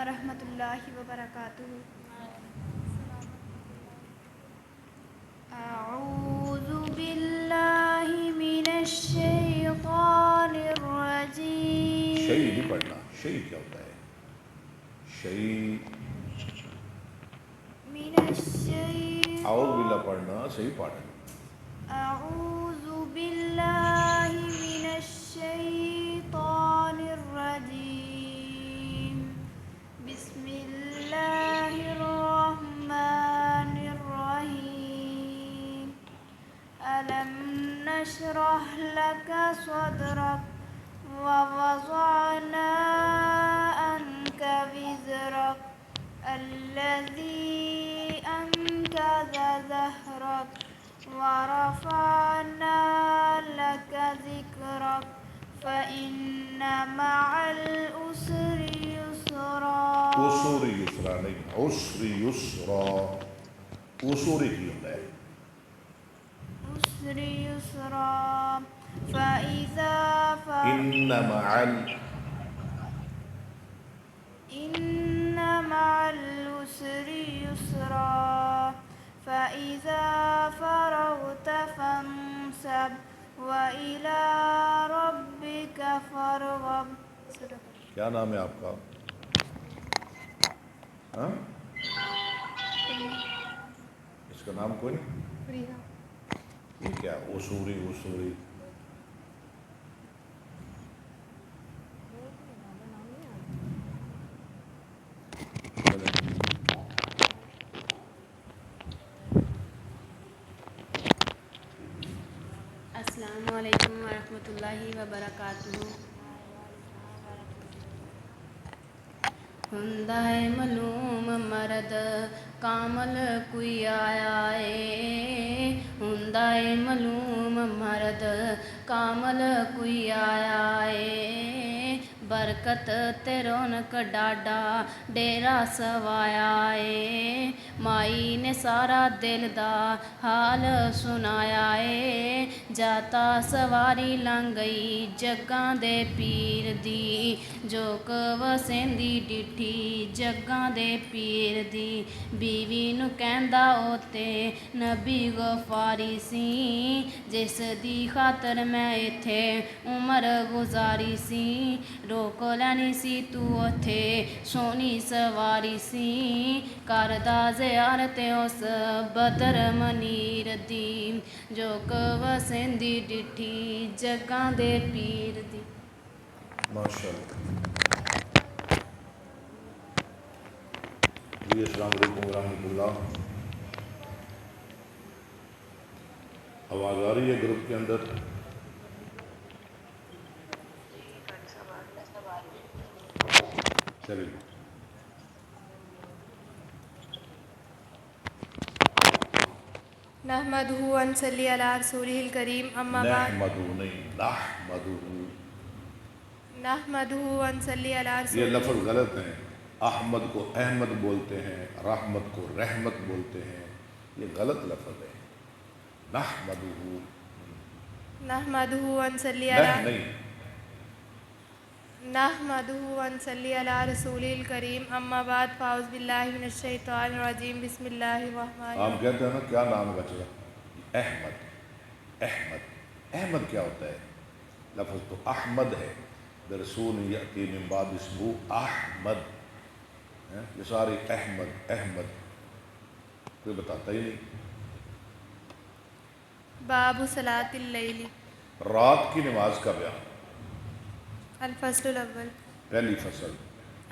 ورحمۃ اللہ وبرکاتہ۔ اعوذ باللہ من الشیطان الرجیم۔ شیء نہیں پڑھنا، شیء کیا ہوتا ہے؟ شیء من الشیطان، اعوذ باللہ پڑھنا، صحیح پڑھنا۔ اعوذ باللہ من الشیطان الرجیم، بسم اللہ الرحمن الرحیم۔ ألم نشرح لك صدرك ووضعنا عنك وزرك الذي أنقض ظهرك ورفعنا لك ذكرك فإن مع العسر يسرا۔ عسر یسرا نہیں، عسر یسرا، عسر کی ہوتا ہے۔ عسر يسرا فإذا ان مع العسر يسرا فإذا فرغت فانصب وإلى ربك فارغب۔ کیا نام ہے آپ کا؟ ہاں؟ اس کا نام کوئی نہیں؟ یہ کیا اصوری اصوری؟ السلام علیکم ورحمۃ اللہ وبرکاتہ۔ ہندا ہے معلوم مرد کامل کوئی آیا ہے، ہندا ہے معلوم مرد کامل کوئی آیا ہے، برکت تے رونق ڈاڈا ڈیرا سوایا ہے، مائی نے سارا دل دا حال سنایا ہے، جاتا سواری لنگ گئی جگاں دے پیر دی، جو وسیندی ڈٹھی جگاں دے پیر دی، بیوی نو کہندا او تے نبی غفاری سی، جس دی خاطر میں ایتھے عمر گزاری سی، روک لینی سی تو اتھے سونی سواری سی، کردا زیارت اس بدر منیر دی، جو وسیندی ڈٹھی جگاں دے پیر دی۔ ماشاءاللہ جی۔ السلام علیکم ورحمۃ اللہ۔ آواز آ رہی ہے گروپ کے اندر؟ چلیے۔ نحمدہ ونصلی علی رسولہ الکریم، اما بعد۔ نحمدہ نہیں، نحمدہ، نحمدہ ونصلی علی یہ رسولہ۔ لفظ غلط ہیں۔ احمد کو احمد بولتے ہیں، رحمت کو رحمت بولتے ہیں، یہ غلط لفظ ہے۔ نحمدہ، نحمدہ ونصلی نح علی نہیں۔ نحمدہ ونصلی علی رسولہ الکریم، اما بعد، فاعوذ باللہ من الشیطان الرجیم، بسم اللہ الرحمن آپ کہتے ہیں نا کیا نام ہے بچہ؟ احمد۔ احمد، احمد کیا ہوتا ہے؟ لفظ تو احمد ہے، برسول یأتی من بعد اسمہ احمد، یہ سارے احمد احمد، کوئی بتاتا ہی نہیں۔ باب صلاۃ اللیل، رات کی نماز کا بیان، الفصل الاول۔ پہلی فصل۔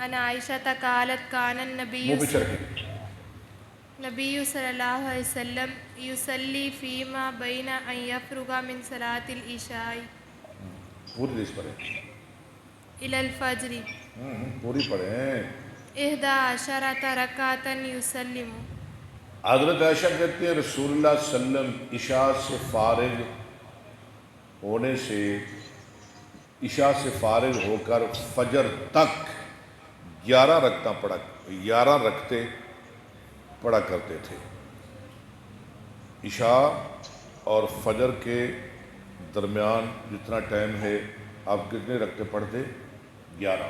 عن عائشہ قالت کان النبی منہ پیچھے رکھیں۔ نبی صلی اللہ علیہ وسلم یصلی فیما بین ان یفرغ من صلاۃ العشاء پوری لسٹ پڑھیں، الی الفجر پوری پڑھیں۔ 11 رکعۃ یسلم۔ حضرت عائشہ کہتے ہیں رسول اللہ صلی اللہ علیہ وسلم عشاء سے فارغ ہونے سے، عشاء سے فارغ ہو کر فجر تک 11 رکعتیں پڑھا کرتے تھے۔ عشاء اور فجر کے درمیان جتنا ٹائم ہے آپ کتنے رکعتیں پڑھتے؟ 11۔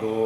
2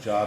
4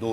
2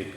1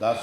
10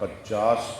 50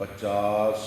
50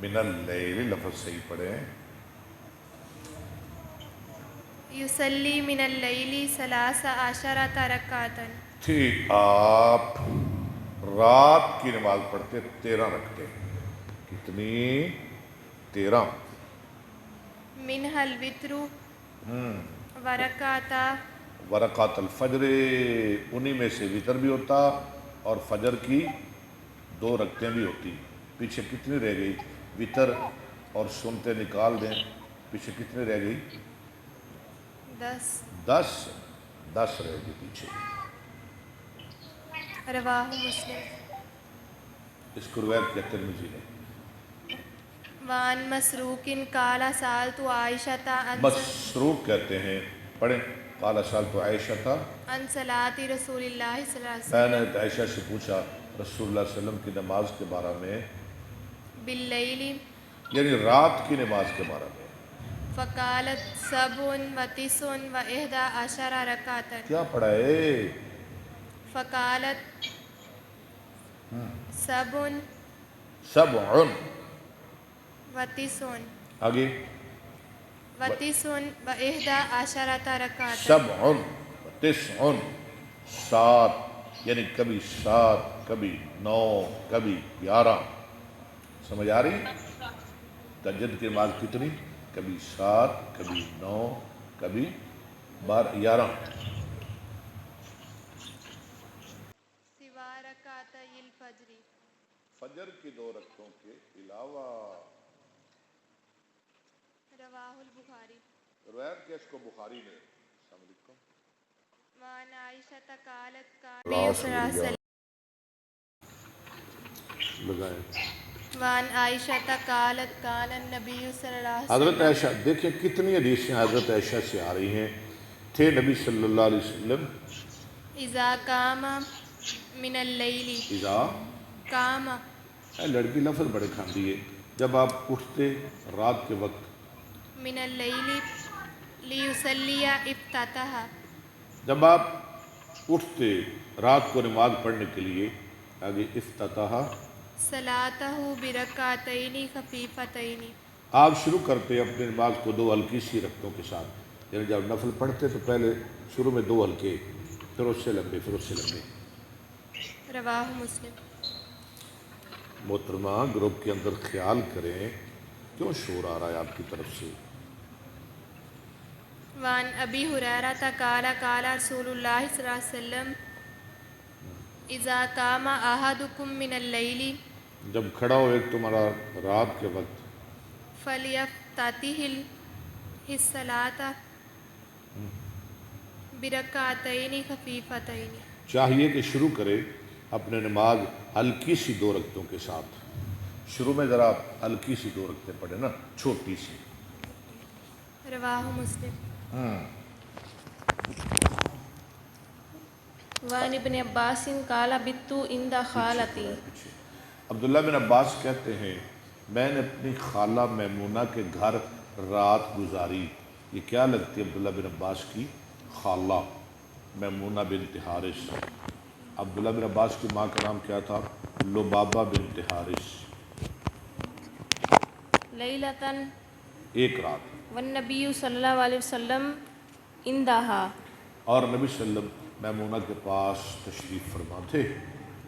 من اللیل لفظ صحیح پڑھیں. یصلی من اللیل 13 رکعۃ. تھی آپ رات کی نماز پڑھتے 13 رکھتے. کتنی؟ 13. منها الوتر ورکعتا. ورکعت الفجر، انہی میں سے وتر بھی ہوتا اور فجر کی 2 رکعتیں بھی ہوتی. پیچھے کتنی رہ گئی؟ وتر اور سنتے نکال دیں، پیچھے کتنی رہ گئی؟ 10. 10 رہ گئی پیچھے. رواہ مسلم. اس کو روایت کیا ترمذی نے. وان مسروق قال سألت عائشة مسروق کہتے ہیں، پڑھیں. قال سألت عائشة عن صلاة رسول اللہ صلی اللہ علیہ میں وسلم نے عائشہ سے پوچھا رسول اللہ صلی اللہ علیہ وسلم کی نماز کے بارے میں، باللیل یعنی رات کی نماز کے بارے میں. فقالت 7 و 11 رکعۃ. کیا پڑھا ہے؟ فقالت 7 سبع و 9 آگے و 11 رکعۃ. سبع و 9 7، یعنی کبھی 7 کبھی 9 کبھی 11. سمجھ آ رہی؟ تہجد کی نماز کتنی؟ کبھی 7 کبھی 9 کبھی 11. سوا رکعتي الفجر. فجر کی 2 رکعتوں کے علاوہ. رواہ البخاری. روایت کیا اس کو بخاری نے. السلام علیکم. وعن عائشة قالت كان النبي صلی اللہ علیہ وسلم. وعن عائشة قالت كان النبي صلی اللہ علیہ حضرت وسلم. عائشہ دیکھیں کتنی حدیثیں حضرت عائشہ سے آ رہی ہیں. تھے نبی صلی اللہ علیہ وسلم اذا قام من اللیل. اذا قام. لڑکی لفظ بڑے کھاندی ہے. جب آپ اٹھتے رات کے وقت من اللیل لیصلی افتتح. جب آپ اٹھتے رات کو نماز پڑھنے کے لیے، آگے افتتح صلاتہ برکعتین خفیفتین. آپ شروع کرتے اپنی نماز کو 2 ہلکی سی رکعتوں کے ساتھ. یعنی جب نفل پڑھتے تو پہلے شروع میں 2 ہلکے، پھر اس سے لمبے، پھر اس سے لمبے. رواہ مسلم. محترمہ گروپ کے اندر خیال کریں کیوں شور آ رہا ہے آپ کی طرف سے. وعن ابی ہریرہ قال قال رسول اللہ صلی اللہ علیہ وسلم اذا قام احدکم من اللیل. جب کھڑا ہو ایک تمہارا رات کے وقت، فلیفتتح الصلاۃ برکعتین خفیفتین. چاہیے کہ شروع کرے اپنے نماز ہلکی سی 2 رکعتوں کے ساتھ. شروع میں ذرا ہلکی سی 2 رکعتیں پڑھیں نا، چھوٹی سی. رواہ مسلم. وعن ابن عباس قال بت عند خالتی. عبداللہ بن عباس کہتے ہیں میں نے اپنی خالہ میمونہ کے گھر رات گزاری. یہ کیا لگتی ہے عبداللہ بن عباس کی؟ خالہ میمونہ بنت حارث. عبداللہ بن عباس کی ماں کا نام کیا تھا؟ لبابہ بنت حارث. لیلۃ. ایک رات. والنبی صلی اللہ علیہ وسلم عندہا. اور نبی صلی اللہ علیہ وسلم میمونہ کے پاس تشریف فرما تھے.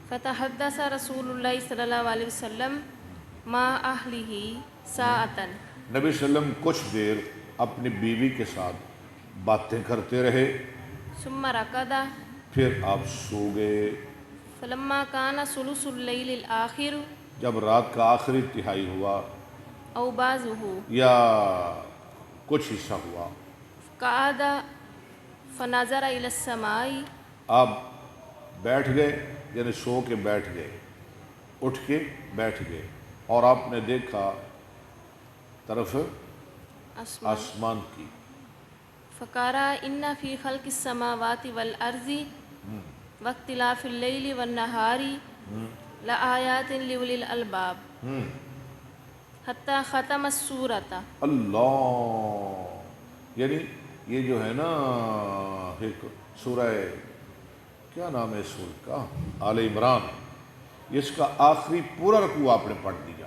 فتحدث رسول اللہ صلی اللہ علیہ وسلم مع اہلہ ساعۃ. نبی صلی اللہ علیہ وسلم کچھ دیر اپنی بیوی کے ساتھ باتیں کرتے رہے، ثم رقد. پھر آپ سو گئے. فلما کان ثلث اللیل الآخر. جب رات کا آخری تہائی ہوا او بعضہ. یا کچھ حصہ ہوا، قعد فنظر الی السماء. آپ بیٹھ گئے، یعنی سو کے بیٹھ گئے، اٹھ کے بیٹھ گئے اور آپ نے دیکھا طرف آسمان کی. فقرأ ان فی خلق السماوات والارض واختلاف اللیل والنہار لآیات لأولی الالباب حتی ختم السورۃ. اللہ، یعنی یہ جو ہے نا ایک سورہ، کیا نام ہے سورہ کا؟ آل عمران. اس کا آخری پورا رکوع آپ نے پڑھ دیا.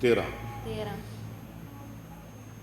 13। 13।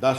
10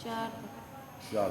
4। 4।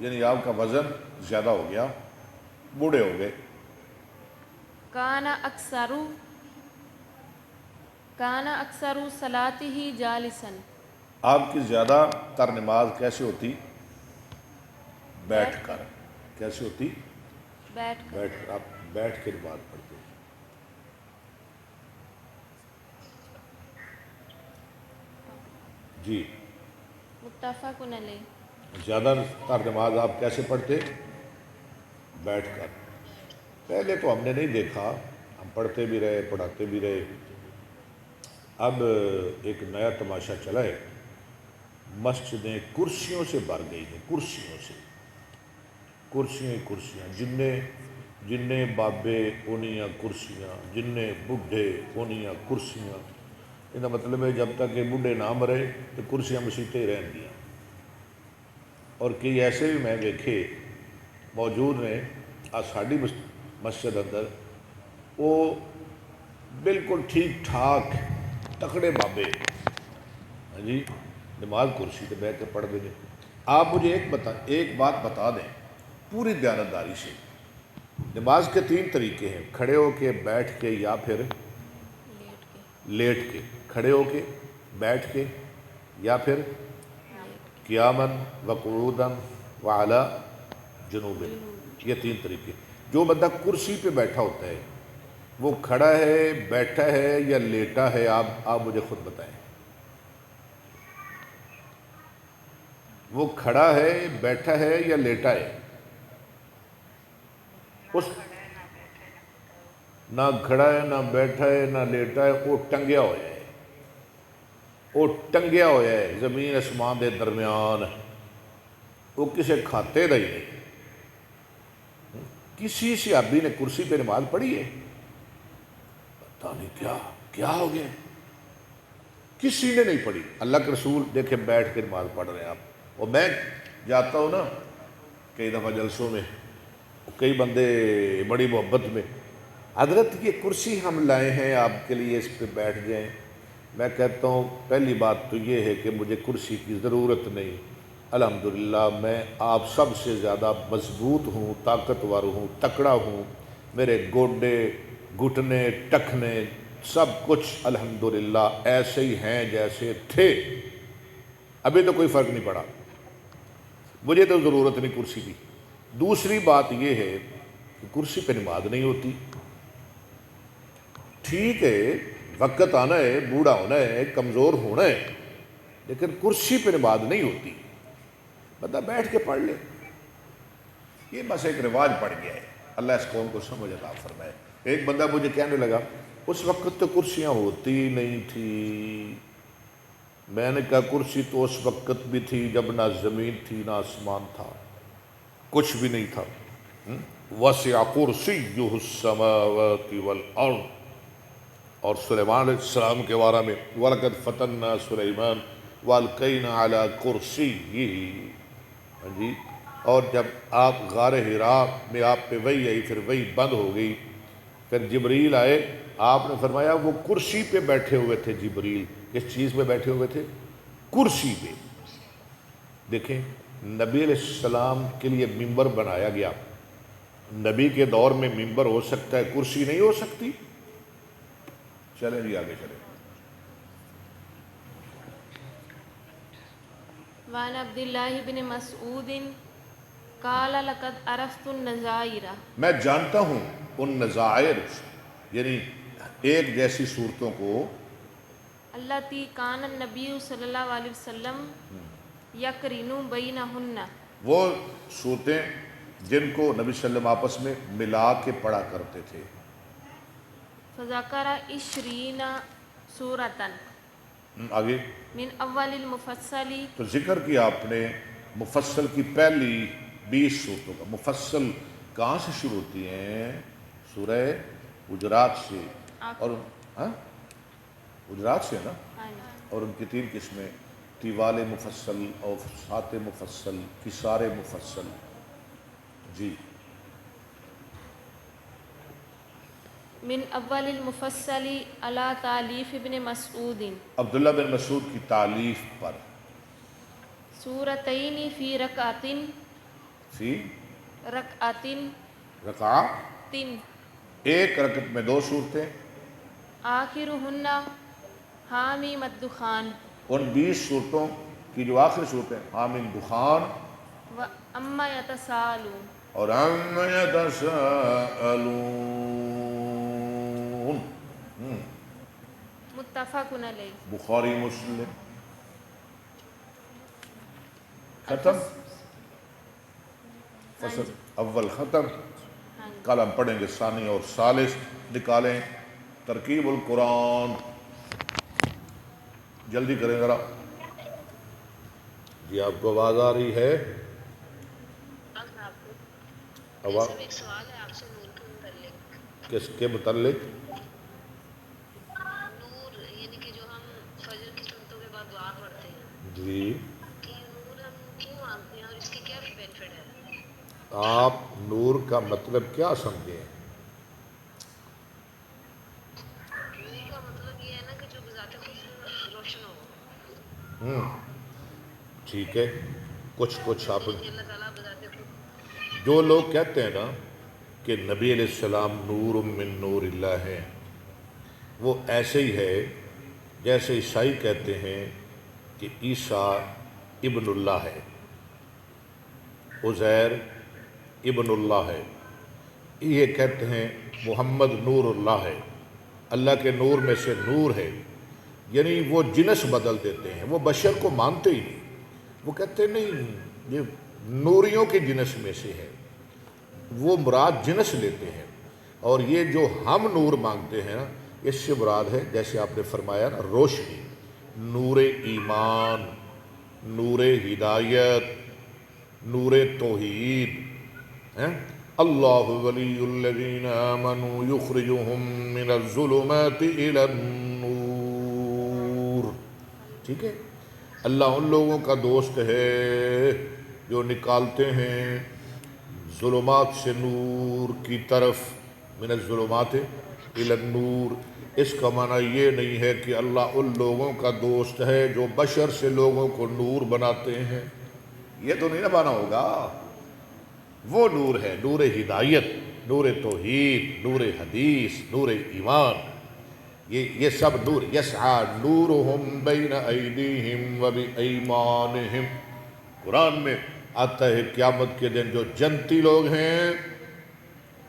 یعنی آپ کا وزن زیادہ ہو گیا، بوڑھے ہو گئے. کانا اکثر صلاته جالسا. آپ کی زیادہ تر نماز کیسے ہوتی؟ بیٹھ کر. کیسے ہوتی؟ بیٹھ کر. بیٹھ کر. آپ بیٹھ کے نماز پڑھتے. جی متفق علیہ. زیادہ تر نماز آپ کیسے پڑھتے؟ بیٹھ کر. پہلے تو ہم نے نہیں دیکھا، ہم پڑھتے بھی رہے، پڑھاتے بھی رہے. اب ایک نیا تماشا چلا ہے، مسجدیں کرسیوں سے بھر گئی ہیں. کرسیوں سے، کرسیاں ہی کرسیاں. جننے بابے انیاں کرسیاں، جننے بڈھے انیاں کرسیاں. یہ مطلب ہے جب تک یہ بڈھے نہ مرے تو کرسیاں مسیطیں ہی رہن گیا. اور کئی ایسے بھی میں دیکھے موجود ہیں ساڑی مسجد اندر، وہ بالکل ٹھیک ٹھاک تکڑے بابے، ہاں جی، نماز کرسی پہ بیٹھ کے پڑھ دیں. آپ مجھے ایک بات بتا دیں پوری دیانتداری سے. نماز کے 3 طریقے ہیں، کھڑے ہو کے، بیٹھ کے، یا پھر لیٹ کے. لیٹ کے. کھڑے ہو کے، بیٹھ کے، یا پھر قیاماً وقعوداً وعلی جنوب. یہ 3 طریقے. جو بندہ کرسی پہ بیٹھا ہوتا ہے وہ کھڑا ہے، بیٹھا ہے یا لیٹا ہے؟ آپ مجھے خود بتائیں. وہ کھڑا ہے، بیٹھا ہے یا لیٹا ہے؟ اس نہ کھڑا ہے، نہ بیٹھا ہے، نہ لیٹا ہے. وہ ٹنگیا ہوا ہے. وہ ٹنگیا ہوا ہے زمین اسمان دے درمیان. وہ کسے کھاتے دا ہی نہیں. کسی صحابی نے کرسی پہ نماز پڑھی ہے؟ پتہ نہیں کیا ہو گیا. کسی نے نہیں پڑھی. اللہ کے رسول دیکھیں بیٹھ کے نماز پڑھ رہے ہیں آپ. اور میں جاتا ہوں نا کئی دفعہ جلسوں میں، کئی بندے بڑی محبت میں، حضرت یہ کرسی ہم لائے ہیں آپ کے لیے، اس پہ بیٹھ جائیں. میں کہتا ہوں پہلی بات تو یہ ہے کہ مجھے کرسی کی ضرورت نہیں. الحمدللہ میں آپ سب سے زیادہ مضبوط ہوں، طاقتور ہوں، تکڑا ہوں. میرے گوڈے، گھٹنے، ٹخنے سب کچھ الحمدللہ ایسے ہی ہیں جیسے تھے. ابھی تو کوئی فرق نہیں پڑا. مجھے تو ضرورت نہیں کرسی کی. دوسری بات یہ ہے کہ کرسی پہ نماز نہیں ہوتی. ٹھیک ہے، وقت آنا ہے، بوڑھا ہونا ہے، کمزور ہونا ہے، لیکن کرسی پہ نماز نہیں ہوتی. بندہ بیٹھ کے پڑھ لے. یہ بس ایک رواج پڑ گیا ہے. اللہ اس قوم کو سمجھ عطا فرمائے. ایک بندہ مجھے کہنے لگا اس وقت تو کرسیاں ہوتی ہی نہیں تھی. میں نے کہا کرسی تو اس وقت بھی تھی جب نہ زمین تھی نہ آسمان تھا، کچھ بھی نہیں تھا. وسع کرسیہ السماوات والارض. اور سلیمان علیہ السلام کے بارے میں وَلَقَدْ فَتَنَّا سُلَيْمَانَ وَأَلْقَيْنَا عَلَىٰ كُرْسِيِّهِ. جی، اور جب آپ غار حراء میں آپ پہ وحی آئی، پھر وحی بند ہو گئی، پھر جبریل آئے. آپ نے فرمایا وہ کرسی پہ بیٹھے ہوئے تھے. جبریل کس چیز پہ بیٹھے ہوئے تھے؟ کرسی پہ. دیکھیں نبی علیہ السلام کے لیے ممبر بنایا گیا. نبی کے دور میں ممبر ہو سکتا ہے، کرسی نہیں ہو سکتی؟ چلیں جی آگے چلیں. وعن عبد اللہ بن مسعود قال لقد عرفت النظائر. میں جانتا ہوں ان نظائر یعنی ایک جیسی صورتوں کو، التی کان النبی صلی اللہ علیہ وسلم یقرن بینہن. وہ صورتیں جن کو نبی صلی اللہ علیہ وسلم آپس میں ملا کے پڑھا کرتے تھے. فذکر 20 سورۃ آگے من اول المفصل. تو ذکر کیا آپ نے مفصل کی پہلی 20 صورتوں کا. مفصل کہاں سے شروع ہوتی ہیں؟ سورہ حجرات سے. اور حجرات سے ہے نا. اور ان کی 3 قسمیں، طوال مفصل، اوسط مفصل، قصار مفصل. جی من اول المفصل علی تالیف ابن مسعود. عبداللہ بن مسعود کی تالیف پر. سورتین فی رکعت. فی رکعتن رکعہ، تن ایک رکعت میں 2 صورتیں، آخرہن حامیم الدخان ان 20 صورتوں کی جو آخری صورت ہے حامیم دخان و اما یتساءلون اور عم یتساءلون. متفق علیہ. بخاری مسلم. ختم، الفصل. ہاں فصل جی اول ختم. ہاں جی. کل ہم پڑھیں گے ثانی اور ثالث. نکالیں ترکیب القرآن، جلدی کریں ذرا. جی آپ کو آواز آ رہی ہے؟ آواز ایک سوال ہے آپ سے نور کے متعلق. کس کے متعلق؟ نور یعنی کہ جو ہم فجر کی سنتوں کے بعد دعا پڑھتے ہیں جی کہ نور ہم کیوں مانگتے ہیں اور اس کی کیا بینیفٹ ہے؟ آپ نور کا مطلب کیا سمجھیں؟ نور کا مطلب یہ ہے نا کہ جو بذات خود روشن ہو. ٹھیک ہے، کچھ آپ یعنی کہ اللہ تعالیٰ بذات خود. جو لوگ کہتے ہیں نا کہ نبی علیہ السلام نور من نور اللہ ہیں، وہ ایسے ہی ہے جیسے عیسائی کہتے ہیں کہ عیسیٰ ابن اللہ ہے، عزیر ابن اللہ ہے. یہ کہتے ہیں محمد نور اللہ ہے، اللہ کے نور میں سے نور ہے. یعنی وہ جنس بدل دیتے ہیں، وہ بشر کو مانتے ہی نہیں. وہ کہتے ہیں نہیں یہ نوریوں کے جنس میں سے ہے، وہ مراد جنس لیتے ہیں. اور یہ جو ہم نور مانگتے ہیں نا، اس سے مراد ہے جیسے آپ نے فرمایا نا روشنی، نور ایمان، نور ہدایت، نور توحید. اللہ ولی الذین آمنوا یخرجہم من الظلمات الی النور. ٹھیک ہے، اللہ ان لوگوں کا دوست ہے جو نکالتے ہیں ظلمات سے نور کی طرف، من الظلمات الی النور. اس کا معنی یہ نہیں ہے کہ اللہ ان لوگوں کا دوست ہے جو بشر سے لوگوں کو نور بناتے ہیں، یہ تو نہیں نہ بنا ہوگا. وہ نور ہے، نور ہدایت، نور توحید، نور حدیث، نور ایمان. یہ سب نور. یسعی نورہم بین ایدیہم وبایمانہم. قرآن میں آتا ہے قیامت کے دن جو جنتی لوگ ہیں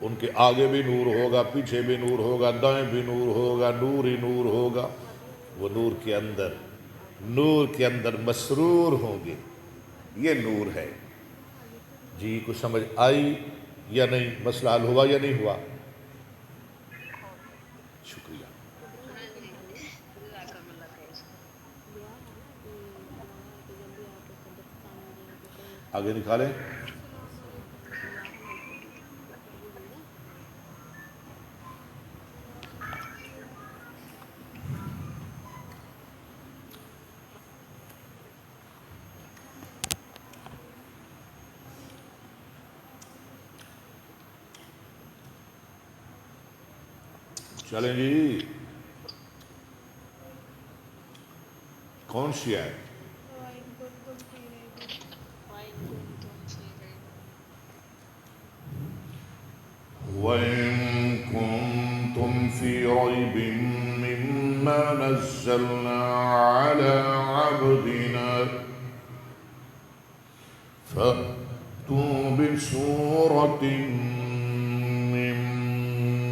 ان کے آگے بھی نور ہوگا، پیچھے بھی نور ہوگا، دائیں بھی نور ہوگا، نور ہی نور ہوگا. وہ نور کے اندر مسرور ہوں گے. یہ نور ہے. جی کچھ سمجھ آئی یا نہیں؟ مسئلہ حل ہوا یا نہیں ہوا؟ شکریہ. جزاکم اللہ خیر. آگے نکالیں. چلیں جی، کون سی ہے؟ وَإِن كُنتُمْ فِي رَيْبٍ مِّمَّا نَزَّلْنَا عَلَىٰ عَبْدِنَا فَأْتُوا بِسُورَةٍ مِّن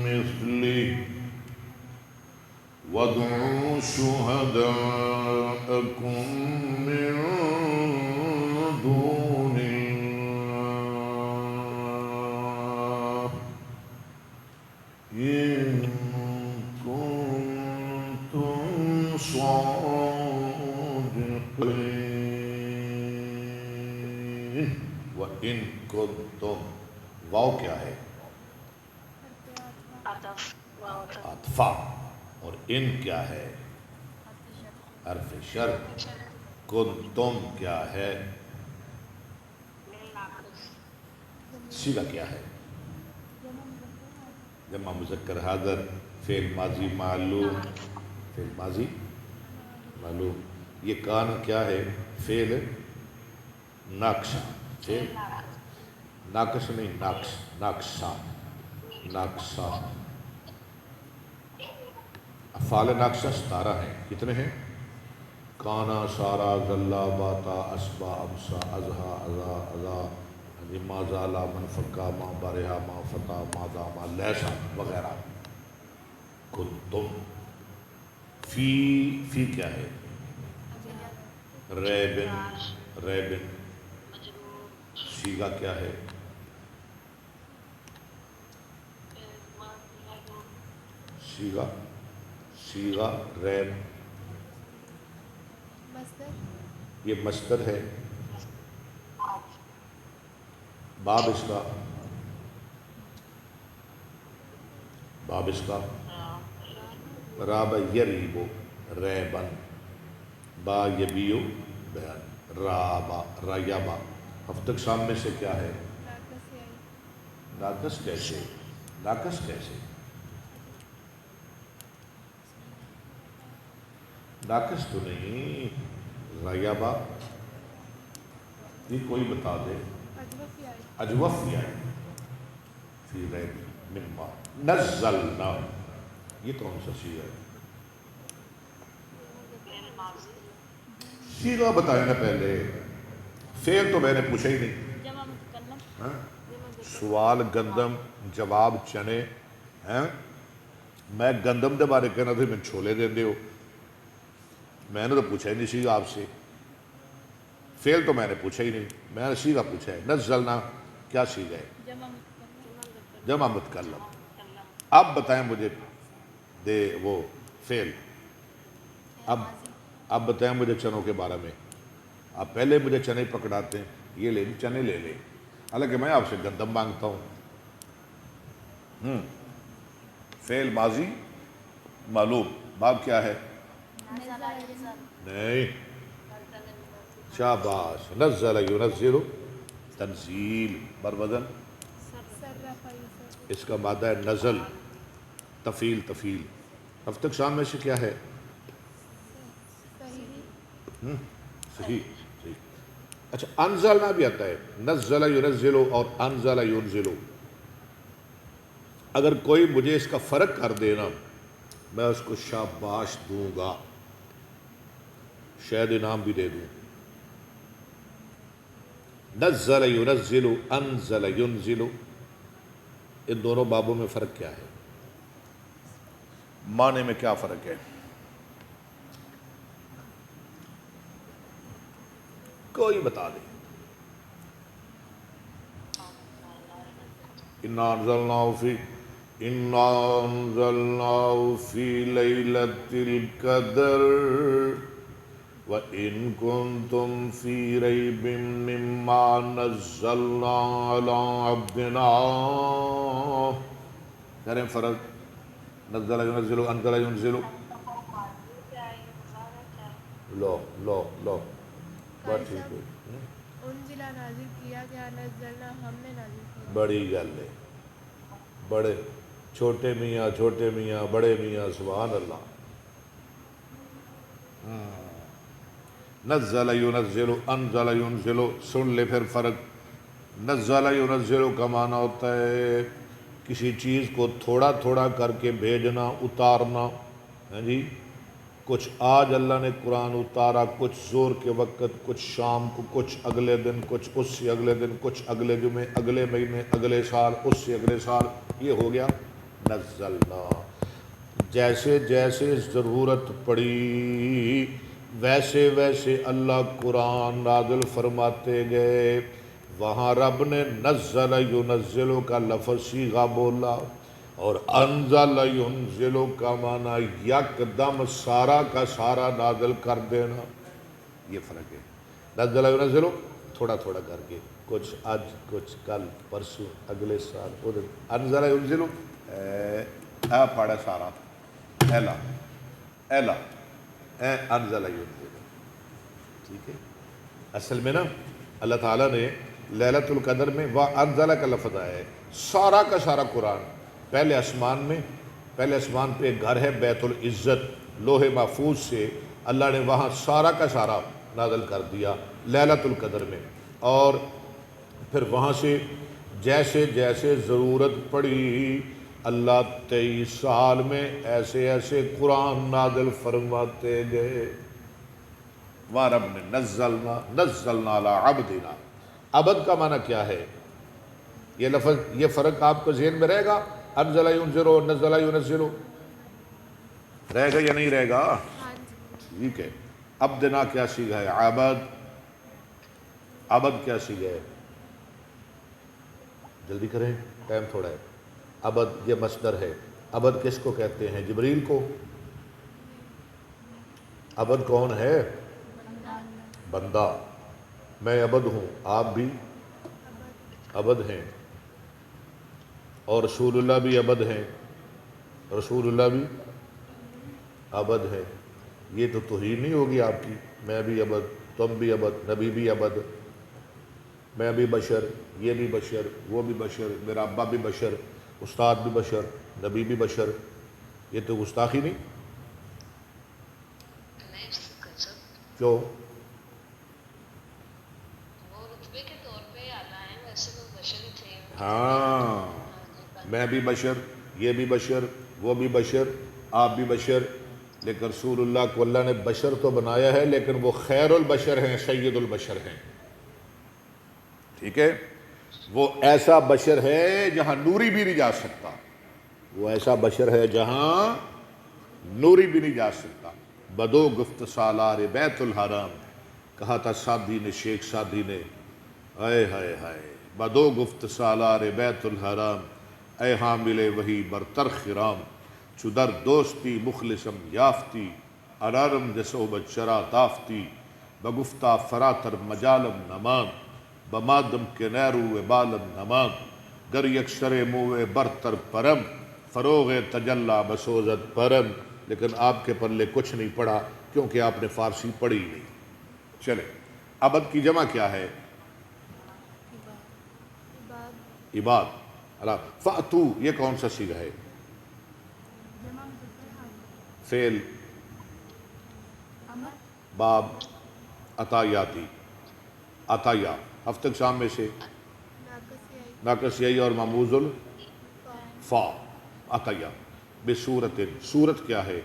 مِّثْلِهِ وَادْعُوا شُهَدَاءَكُم مِّن دُونِ اللَّهِ إِن كُنتُمْ صَادِقِينَ. وَإِن كُنتُمْ، واو کیا ہے؟ عطفہ. اور ان کیا ہے؟ حرف شرط. کنتم کیا ہے؟ صیغہ کیا ہے؟ جمع مذکر حاضر، فعل ماضی معلوم. فعل ماضی معلوم. یہ کان کیا ہے؟ فعل ناقصہ. ناقص نہیں، ناقص، ناقصہ، ناقصہ، افعال ناقصہ 17 ہیں. کتنے ہیں؟ کانا، سارا، ذلہ، باتا، اسبا، امسا، ازہا، ازا، ازا، ما زالا، من فکا، ما برہا، ما فتا، ما دا، ما لیسا وغیرہ. کنتم، فی کیا ہے؟ Ribbon, ribbon. سیگا کیا ہے؟ سیگا، سیگا، ریب، مصدر، یہ مصدر ہے. باب اس کا، باب اس کا راب یریبو ریبن، با یبیو بیان، رابا، ریبا. ہفتہ شام میں سے کیا ہے؟ ناقص ہے. ناقص کیسے؟ ناقص کیسے؟ ناقص تو نہیں. ریبا یہ کوئی بتا دے. اجوف آئی. اجوف ہے فی ریب مما نزلنا، یہ کون سا سیغہ ہے؟ سیغہ بتائیں نا پہلے. فعل تو میں نے پوچھا ہی نہیں. جمع متکلم. ہاں؟ سوال گندم، جواب چنے ہیں. میں گندم دے بارے کہنا تھا، میں چھولے دے دے ہو. میں نے تو پوچھا ہی نہیں سیغہ آپ سے. فعل تو میں نے پوچھا ہی نہیں، میں نے سیغہ پوچھا ہے. نزلنا کیا سیغہ ہے؟ جمع متکلم. جمع متکلم. اب بتائیں مجھے دے وہ فعل. اب بتائیں مجھے چنوں کے بارے میں. آپ پہلے مجھے چنے پکڑاتے ہیں، یہ لے چنے لے لے، حالانکہ میں آپ سے گندم مانگتا ہوں. فعل ماضی معلوم. باب کیا ہے؟ نہیں، شاباش. نزل ینزل تنزیل بر وزن، صرف یوسف. اس کا مادہ ہے نزل، تفیل، تفیل. ہفتہ شام میں سے کیا ہے؟ صحیح. صحیح، صحیح. اچھا، انزلنا بھی آتا ہے. نزل ینزل اور انزل ینزل. اگر کوئی مجھے اس کا فرق کر دینا، میں اس کو شاباش دوں گا، شاید انعام بھی دے دوں. نزل ینزل، انزل ینزل، ان دونوں بابوں میں فرق کیا ہے؟ معنی میں کیا فرق ہے؟ کوئی بتا دے. انا انزلناہ فی لیلۃ القدر وَإِن كُنتُمْ فِي رَيْبٍ مِّمَّا نَزَّلْنَا عَلَىٰ عَبْدِنَا. کریں فرق. نزل ینزل، انزل ینزل. لو لو لو، بات ٹھیک ہے. انزلہ نازل کیا گیا، نزلنا ہم نے نازل کیا. بڑی گل ہے. بڑے چھوٹے میاں، چھوٹے میاں، بڑے میاں، سبحان اللہ. نزل ینزل، انزل ینزل. سن لے پھر فرق. نزل ینزل کا معنی ہوتا ہے کسی چیز کو تھوڑا تھوڑا کر کے بھیجنا، اتارنا. ہاں جی، کچھ آج اللہ نے قرآن اتارا، کچھ زور کے وقت، کچھ شام کو، کچھ اگلے دن، کچھ اس سے اگلے دن، کچھ اگلے جمعے، اگلے مہینے، اگلے سال، اس سے اگلے سال. یہ ہو گیا نزلنا. جیسے جیسے ضرورت پڑی ویسے ویسے اللہ قرآن نازل فرماتے گئے. وہاں رب نے نزل ینزل کا لفظ صیغہ بولا، اور انزل ینزل کا معنی یکدم سارا کا سارا نازل کر دینا. یہ فرق ہے. نزل ینزل تھوڑا تھوڑا کر کے، کچھ آج، کچھ کل، پرسوں، اگلے سال، ادھر. انزل ینزل اے پڑھا سارا، ایلا ایلا، اے انزل ینزل. ٹھیک ہے. اصل میں نا اللہ تعالیٰ نے لیلۃ القدر میں وَأَنزَلَ کا لفظ آیا ہے. سارا کا سارا قرآن پہلے آسمان میں، پہلے آسمان پہ ایک گھر ہے بیت العزت، لوح محفوظ سے اللہ نے وہاں سارا کا سارا نازل کر دیا لیلۃ القدر میں. اور پھر وہاں سے جیسے جیسے ضرورت پڑی اللہ 23 سال میں ایسے ایسے قرآن نازل فرماتے گئے. وَرَبِّ نَزَّلْنَا عَلَىٰ عَبْدِنَا. عبد کا معنی کیا ہے؟ یہ لفظ، یہ فرق آپ کو ذہن میں رہے گا؟ انزل ينزل نزل ينزل رہے گا یا نہیں رہے گا؟ ہاں جی. ٹھیک ہے. عبدنا کیا سیگا ہے؟ عبد. عبد کیا سیگا ہے؟ جلدی کریں، ٹائم تھوڑا ہے. عبد یہ مصدر ہے. عبد کس کو کہتے ہیں؟ جبریل کو. عبد کون ہے؟ بندہ. میں عبد ہوں، آپ بھی عبد ہیں، اور رسول اللہ بھی عبد ہیں. رسول اللہ بھی عبد ہے. یہ تو توہین نہیں ہوگی آپ کی؟ میں بھی عبد، تم بھی عبد، نبی بھی عبد. میں بھی بشر، یہ بھی بشر، وہ بھی بشر، میرا ابا بھی بشر، استاد بھی بشر، نبی بھی بشر. یہ تو گستاخی نہیں؟ نہیں سب کیوں؟ وہ رتبے کے طور پہ آتا ہے، ویسے تو بشر ہی تھے. ہاں، میں بھی بشر، یہ بھی بشر، وہ بھی بشر، آپ بھی بشر. لیکن رسول اللہ کو اللہ نے بشر تو بنایا ہے، لیکن وہ خیر البشر ہیں، سید البشر ہیں. ٹھیک ہے؟ وہ ایسا بشر ہے جہاں نوری بھی نہیں جا سکتا. وہ ایسا بشر ہے جہاں نوری بھی نہیں جا سکتا. بدو گفت سالار بیت الحرام، کہا تھا سعدی نے، شیخ سعدی نے، اے ہائے ہائے، بدو گفت سالار بیت الحرام، اے حامل وہی برتر خرام، چدر دوستی مخلصم یافتی، ارارم جسوبت شرا تافتی، بگفتہ فراتر مجالم نمان، بمادم کے نیرو بالم نمان، گر یکسر موے برتر پرم، فروغ تجلا بسوزت پرم. لیکن آپ کے پلے کچھ نہیں پڑا، کیونکہ آپ نے فارسی پڑھی نہیں. چلے، عبد کی جمع کیا ہے؟ عباد. اللہ. فَأْتُو یہ کون سا صیغہ ہے؟ فعل باب عطایاتی. عطایا ہفتہ اقسام میں سے ناقص یہی اور معموز الفا. عطایا بصورت. صورت کیا ہے؟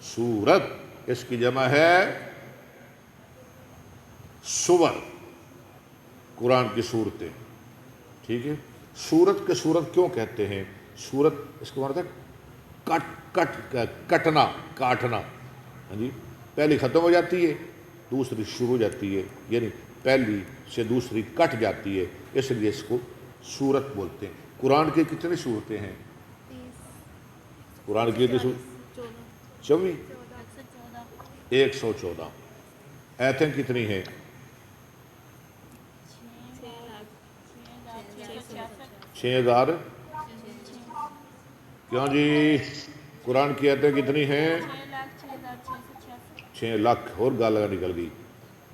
صورت. اس کی جمع ہے سور. قرآن کی صورتیں. ٹھیک ہے؟ صورت کے صورت کیوں کہتے ہیں؟ صورت اس کو مطلب کٹنا، کاٹنا. ہاں جی، پہلی ختم ہو جاتی ہے، دوسری شروع ہو جاتی ہے، یعنی پہلی سے دوسری کٹ جاتی ہے، اس لیے اس کو صورت بولتے ہیں. قرآن کی کتنی صورتیں ہیں؟ قرآن کی کتنی صورت؟ 24. 114. ایتیں کتنی ہیں؟ 6000. کیوں جی؟ قرآن کی ایتیں کتنی ہیں؟ 6 لاکھ. اور گالا نکل گئی.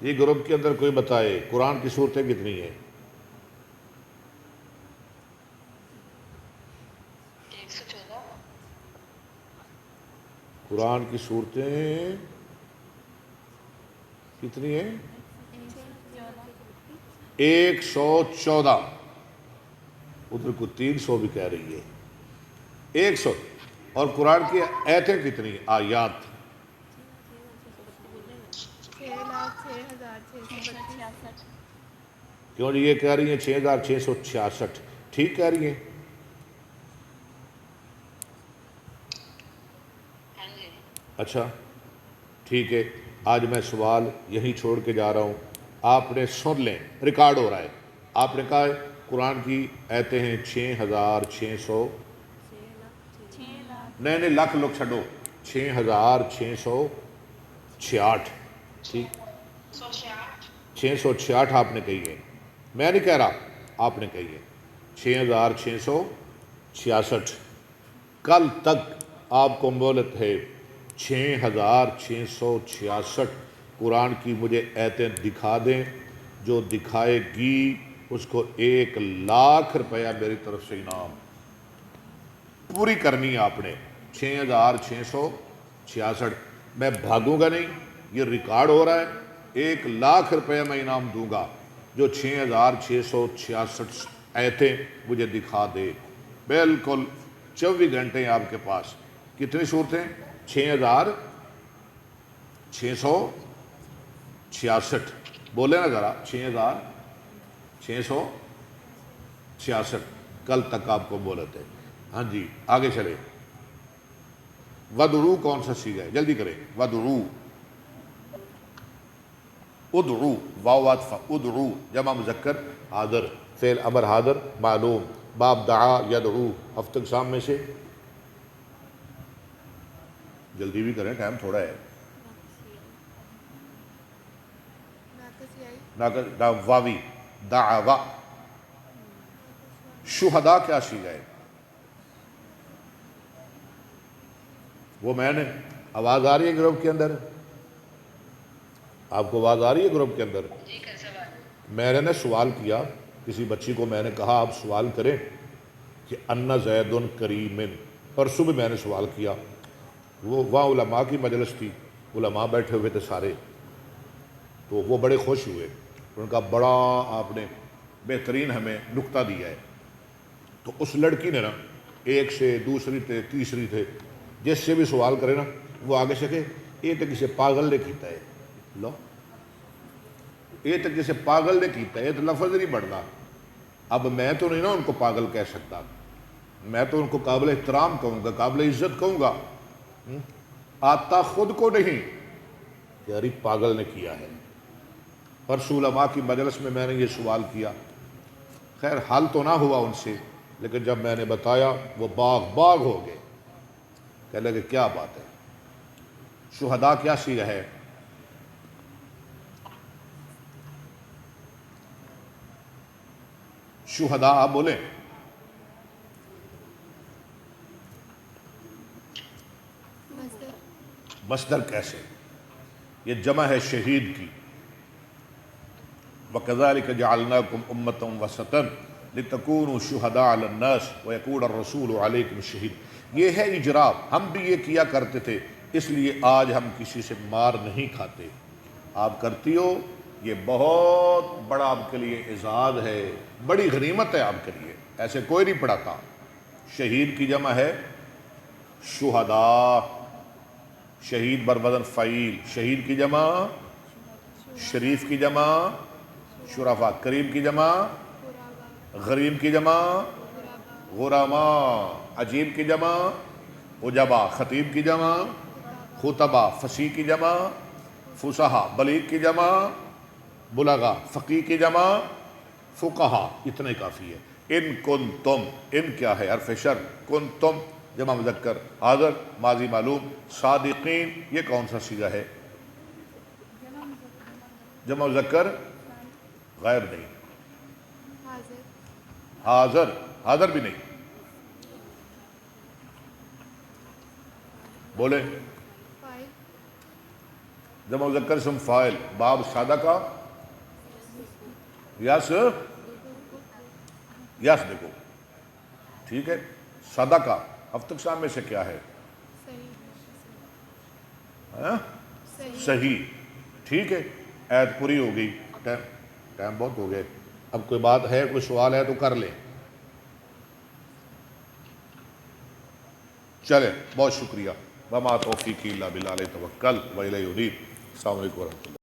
یہ گروپ کے اندر کوئی بتائے قرآن کی صورتیں کتنی ہیں؟ 114. قرآن کی صورتیں کتنی ہیں؟ 114. ادھر کو 300 بھی کہہ رہی ہے. 100. اور قرآن کی ایتیں کتنی ہیں؟ آیات 6,06,636. کیوں جی؟ یہ کہہ رہی ہیں 6666. ٹھیک کہہ رہی ہیں؟ ہاں جی. اچھا ٹھیک ہے. آج میں سوال یہیں چھوڑ کے جا رہا ہوں، آپ نے سن لیں، ریکارڈ ہو رہا ہے. آپ نے کہا ہے قرآن کی ایتیں ہیں 6600. نہیں لاکھ لوگ چھڈو. 6666. ٹھیک، 666 آپ نے کہی ہے، میں نہیں کہہ رہا، آپ نے کہی ہے. 6666. کل تک آپ کو مہلت ہے. 6666 قرآن کی مجھے ایتیں دکھا دیں. جو دکھائے گی اس کو 1,00,000 روپیہ میری طرف سے انعام. پوری کرنی ہے آپ نے. 6666. میں بھاگوں گا نہیں، یہ ریکارڈ ہو رہا ہے. 1,00,000 روپیہ میں انعام دوں گا جو 6666 آیتیں مجھے دکھا دے. بالکل 24 گھنٹے ہیں آپ کے پاس. کتنی صورتیں؟ 6666. بولے نا ذرا 6666. کل تک آپ کو بولے تھے. ہاں جی آگے چلے. ودعو کون سا صیغہ ہے؟ جلدی کریں. ودعو، ادعو، واو عطف، ادعو جمع مذکر حاضر، فعل امر حاضر معلوم، باب دعا یدعو. ہفتہ اقسام میں سے جلدی بھی کریں، ٹائم تھوڑا ہے. واوی دعوا. شہداء کیا صیغہ ہے؟ وہ میں نے آواز آ رہی ہے گروپ کے اندر؟ آپ کو آواز آ رہی ہے گروپ کے اندر؟ میں نے سوال کیا کسی بچی کو، میں نے کہا آپ سوال کریں کہ ان زید کریم. پرسوں بھی میں نے سوال کیا. وہ وہاں علماء کی مجلس تھی، علماء بیٹھے ہوئے تھے سارے، تو وہ بڑے خوش ہوئے. ان کا بڑا آپ نے بہترین ہمیں نکتہ دیا ہے. تو اس لڑکی نے نا ایک سے دوسری تھے تیسری تھے، جس سے بھی سوال کرے نا وہ آگے سے کہ یہ تو کسی پاگل نے کیتا ہے. لو یہ تو کسی پاگل نے کیتا ہے، یہ تو لفظ نہیں بڑھتا. اب میں تو نہیں نا ان کو پاگل کہہ سکتا، میں تو ان کو قابل احترام کہوں گا، قابل عزت کہوں گا. آتا خود کو نہیں کہ ارے پاگل نے کیا ہے. پرسوں علماء کی مجلس میں نے یہ سوال کیا. خیر حل تو نہ ہوا ان سے، لیکن جب میں نے بتایا وہ باغ ہو گئے. کہنے لگے کیا بات ہے؟ شہداء کیا صیغہ ہے؟ شہداء آپ بولیں. مصدر کیسے؟ یہ جمع ہے شہید کی. وَكَذَلِكَ جَعَلْنَاكُمْ أُمَّةً وَسَطًا لِتَكُونُوا شُهَدَاءَ عَلَى النَّاسِ وَيَكُونَ الرَّسُولُ عَلَيْكُمْ شَهِيدًا. یہ ہے اجرا، ہم بھی یہ کیا کرتے تھے، اس لیے آج ہم کسی سے مار نہیں کھاتے. آپ کرتی ہو، یہ بہت بڑا آپ کے لیے اعزاز ہے، بڑی غنیمت ہے آپ کے لیے. ایسے کوئی نہیں پڑھاتا. شہید کی جمع ہے شہداء. شہید بر وزن فعیل. شہید کی جمع شریف کی جمع شرفا. کریم کی جمع غریم کی جمع غرما. عجیب کی جمع عجبا. خطیب کی جمع خطبہ. فصیح کی جمع فصحا. بلیغ کی جمع بلغا. فقیہ کی جمع فقہا. اتنے کافی ہے. ان کنتم، ان کیا ہے؟ حرف شرط. کنتم جمع مذکر حاضر ماضی معلوم. صادقین یہ کون سا صیغہ ہے؟ جمع مذکر غیر نہیں. حاضر بھی نہیں. بولے. جمع مذکر اسم فاعل. باب سادہ کا یس دیکھو ٹھیک ہے. سادہ کا ہفتہ اقسام میں سے کیا ہے؟ صحیح. ٹھیک ہے ایت پوری ہو گئی. ٹائم بہت ہو گئے. اب کوئی بات ہے، کوئی سوال ہے تو کر لیں. چلے بہت شکریہ. وما توفیقی الا باللہ علیہ توکل و الیہ انیب. السلام علیکم ورحمۃ اللہ.